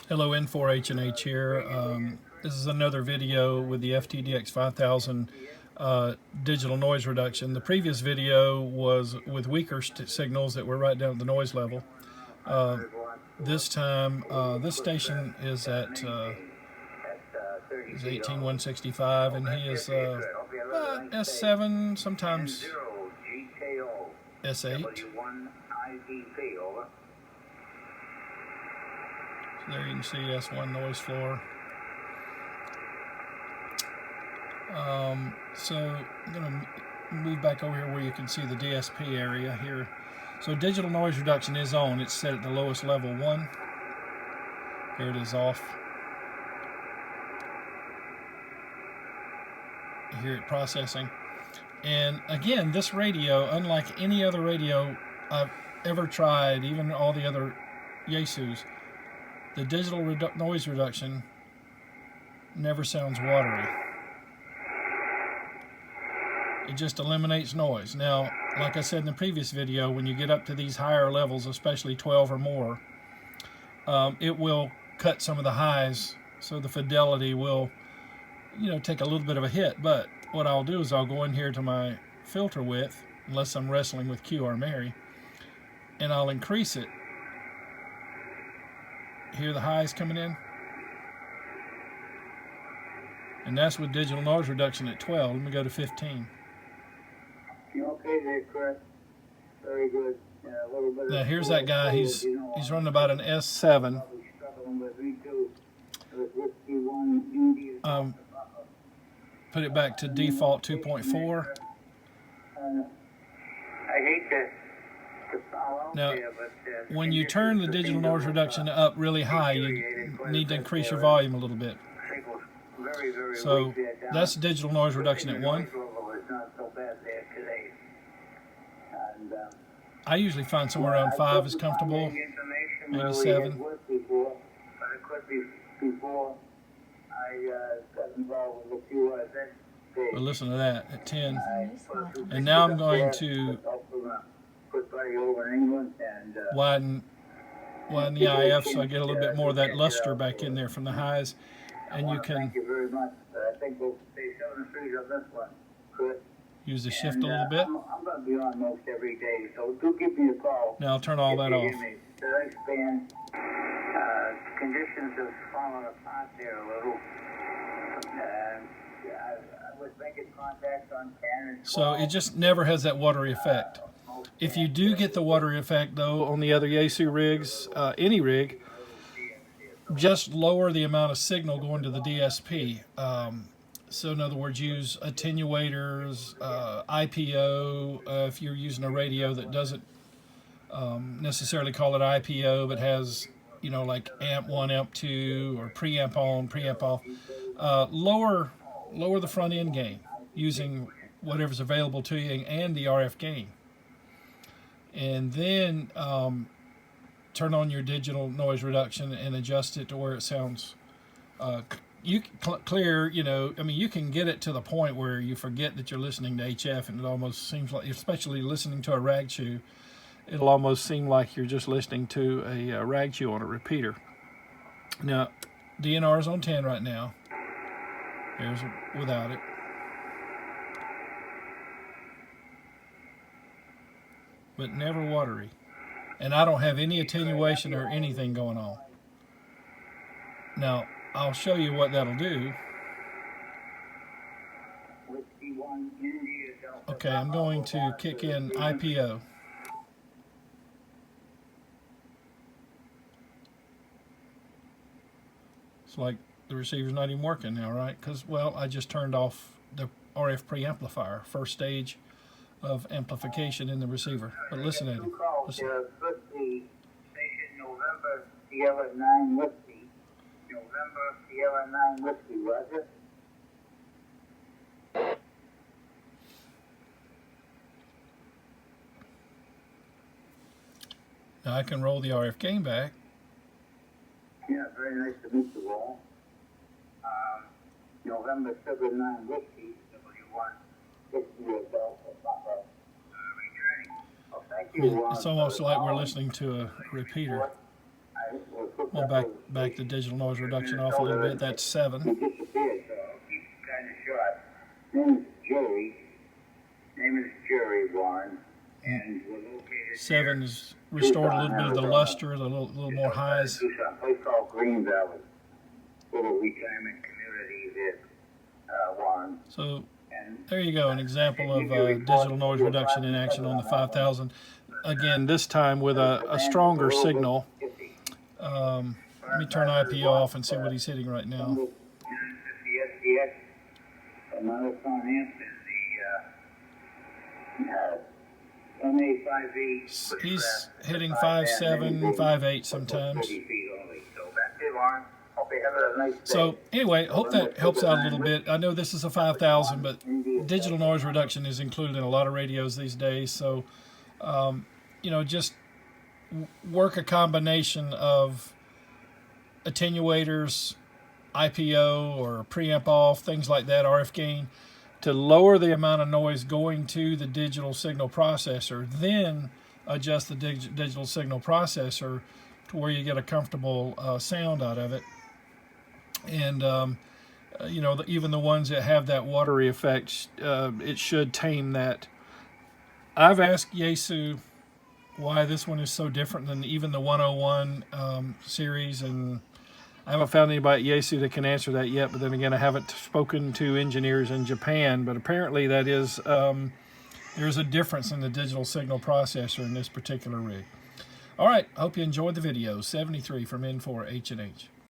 Hello, N4H&H here. This is another video with the FTdx5000 digital noise reduction. The previous video was with weaker signals that were right down at the noise level. This time, this station is at is 18165, and he is S7, sometimes S8. There you can see S1 noise floor. So I'm going to move back over here where you can see the DSP area here. So digital noise reduction is on. It's set at the lowest level 1. Here it is off. You hear it processing. And again, this radio, unlike any other radio I've ever tried, even all the other Yaesus, the digital noise reduction never sounds watery. It just eliminates noise. Now, like I said in the previous video, when you get up to these higher levels, especially 12 or more, it will cut some of the highs, so the fidelity will, take a little bit of a hit. But what I'll do is I'll go in here to my filter width, unless I'm wrestling with Q or Mary, and I'll increase it. Hear the highs coming in? And that's with digital noise reduction at 12. Let me go to 15. Okay there, Chris. Very good. A little bit now here's that guy. He's running about an S7. Put it back to default 2.4. I hate to now, when you turn the digital noise reduction up really high, you need to increase your volume a little bit. So that's digital noise reduction at 1. I usually find somewhere around 5 is comfortable, maybe 7. But listen to that at 10. And now I'm going to widen the IF so I get a little bit more of that luster back in there from the highs. And you can use the shift a little bit. I'm going to be on most every day, so do give me a call. Now I'll turn all that off. Conditions have fallen apart there a little. I was making contacts on 10 and 12. So it just never has that watery effect. If you do get the watery effect, though, on the other Yaesu rigs, any rig, just lower the amount of signal going to the DSP. So in other words, use attenuators, IPO, if you're using a radio that doesn't necessarily call it IPO, but has, like amp 1, amp 2, or preamp on, preamp off. Lower the front end gain using whatever's available to you and the RF gain. And then turn on your digital noise reduction and adjust it to where it sounds clear. You can get it to the point where you forget that you're listening to HF, and it almost seems like, especially listening to a rag chew, it'll almost seem like you're just listening to a rag chew on a repeater. Now, DNR is on 10 right now. There's without it. But never watery. And I don't have any attenuation or anything going on. Now, I'll show you what that'll do. Okay, I'm going to kick in IPO. It's like the receiver's not even working now, right? Because, well, I just turned off the RF preamplifier, first stage of amplification in the receiver. But listen to him. Listen. Station November Sierra 9 Whiskey. November Sierra 9 Whiskey, was it? Now I can roll the RF gain back. Yeah, very nice to meet you all. November Sierra 9 Whiskey, W1. It's almost like we're listening to a repeater. We'll back the digital noise reduction off a little bit. That's 7. He disappeared, so I'll keep it kind of short. Name is Jerry Warren, and we're located 7 is restored a little bit of the luster, a little more highs. Tucson, a place called Green Valley, little retirement community there, Warren. So there you go, an example of digital noise reduction in action on the 5000. Again, this time with a stronger signal. Let me turn IP off and see what he's hitting right now. The FTX, another finance is the MA5E. He's hitting 5.7, 5.8 sometimes. So anyway, hope that helps out a little bit. I know this is a 5000, but digital noise reduction is included in a lot of radios these days. So, you know, just work a combination of attenuators, IPO or preamp off, things like that, RF gain, to lower the amount of noise going to the digital signal processor, then adjust the digital signal processor to where you get a comfortable sound out of it. And you know, even the ones that have that watery effect, it should tame that. I've asked Yaesu why this one is so different than even the 101 series, and I haven't found anybody at Yaesu that can answer that yet. But then again, I haven't spoken to engineers in Japan, but apparently that is there's a difference in the digital signal processor in this particular rig. All right, I hope you enjoyed the video. 73 from N4H&H.